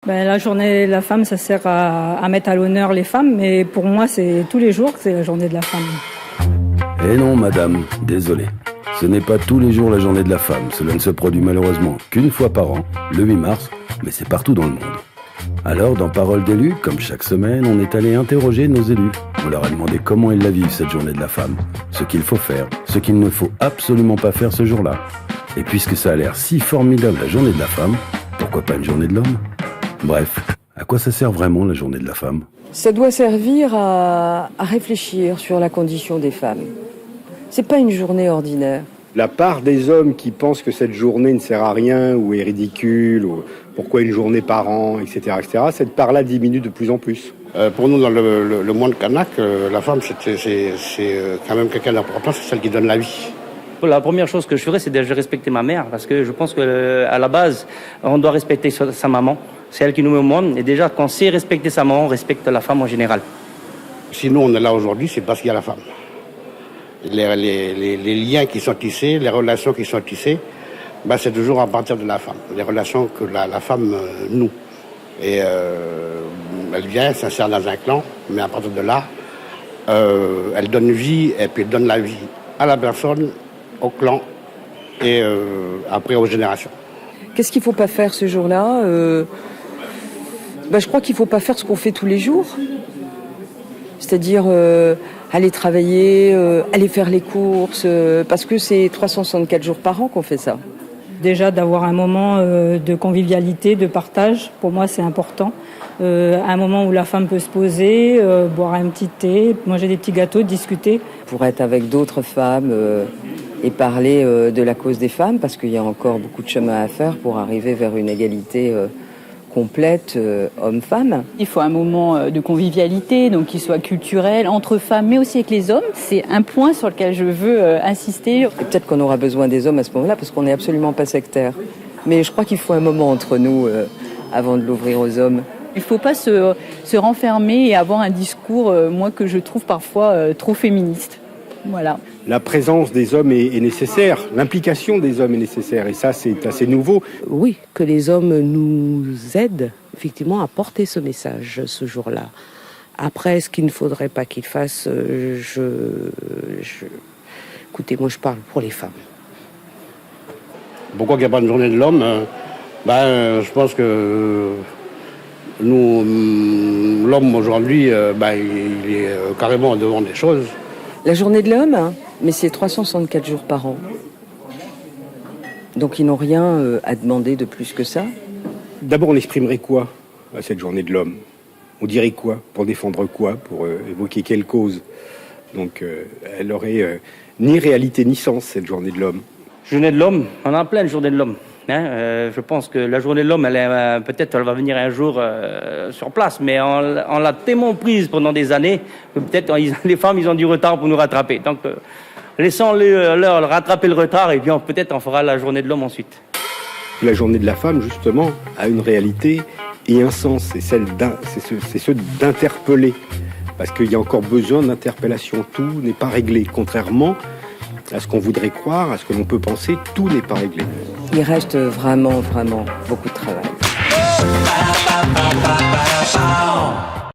La journée de la femme, ça sert à mettre à l'honneur les femmes, mais pour moi, c'est tous les jours que c'est la journée de la femme. Eh non, madame, désolé. Ce n'est pas tous les jours la journée de la femme. Cela ne se produit malheureusement qu'une fois par an, le 8 mars, mais c'est partout dans le monde. Alors, dans Parole d'élus, comme chaque semaine, on est allé interroger nos élus. On leur a demandé comment ils la vivent, cette journée de la femme, ce qu'il faut faire, ce qu'il ne faut absolument pas faire ce jour-là. Et puisque ça a l'air si formidable la journée de la femme, pourquoi pas une journée de l'homme ? Bref, à quoi ça sert vraiment la journée de la femme ? Ça doit servir à réfléchir sur la condition des femmes. C'est pas une journée ordinaire. La part des hommes qui pensent que cette journée ne sert à rien ou est ridicule, ou pourquoi une journée par an, etc., cette part-là diminue de plus en plus. Pour nous, dans le monde kanak, la femme, c'est quand même quelqu'un d'important, c'est celle qui donne la vie. La première chose que je ferais, c'est de respecter ma mère, parce que je pense qu'à la base, on doit respecter sa maman. C'est elle qui nous met au monde, et déjà, quand on sait respecter sa maman, on respecte la femme en général. Si nous, on est là aujourd'hui, c'est parce qu'il y a la femme. Les liens qui sont tissés, les relations qui sont tissées, c'est toujours à partir de la femme. Les relations que la femme noue. Et elle vient, s'insère dans un clan, mais à partir de là, elle donne vie, et puis elle donne la vie à la personne, au clan, et après aux générations. Qu'est-ce qu'il ne faut pas faire ce jour-là ? Je crois qu'il ne faut pas faire ce qu'on fait tous les jours. C'est-à-dire aller travailler, aller faire les courses, parce que c'est 364 jours par an qu'on fait ça. Déjà d'avoir un moment de convivialité, de partage, pour moi c'est important. Un moment où la femme peut se poser, boire un petit thé, manger des petits gâteaux, discuter. Pour être avec d'autres femmes et parler de la cause des femmes, parce qu'il y a encore beaucoup de chemin à faire pour arriver vers une égalité complète homme-femme. Il faut un moment de convivialité, donc qui soit culturel, entre femmes, mais aussi avec les hommes. C'est un point sur lequel je veux insister. Et peut-être qu'on aura besoin des hommes à ce moment-là, parce qu'on n'est absolument pas sectaire. Mais je crois qu'il faut un moment entre nous avant de l'ouvrir aux hommes. Il ne faut pas se renfermer et avoir un discours, moi, que je trouve parfois trop féministe. Voilà. La présence des hommes est nécessaire, l'implication des hommes est nécessaire, et ça c'est assez nouveau. Oui, que les hommes nous aident effectivement à porter ce message ce jour-là. Après, ce qu'il ne faudrait pas qu'ils fassent, écoutez, moi je parle pour les femmes. Pourquoi il n'y a pas de journée de l'homme ? Je pense que nous, l'homme aujourd'hui, il est carrément devant des choses. La journée de l'homme, mais c'est 364 jours par an. Donc ils n'ont rien à demander de plus que ça. D'abord, on exprimerait quoi à cette journée de l'homme ? On dirait quoi ? Pour défendre quoi ? Pour évoquer quelle cause ? Donc elle aurait ni réalité ni sens, cette journée de l'homme. Journée de l'homme, on a plein de journées de l'homme. Je pense que la journée de l'homme, peut-être elle va venir un jour sur place, mais on l'a tellement prise pendant des années que peut-être les femmes ils ont du retard pour nous rattraper. Donc laissons-leur rattraper le retard et puis peut-être on fera la journée de l'homme ensuite. La journée de la femme, justement, a une réalité et un sens. C'est ceux d'interpeller, parce qu'il y a encore besoin d'interpellation. Tout n'est pas réglé, contrairement à ce qu'on voudrait croire, à ce que l'on peut penser, tout n'est pas réglé. Il reste vraiment, vraiment beaucoup de travail.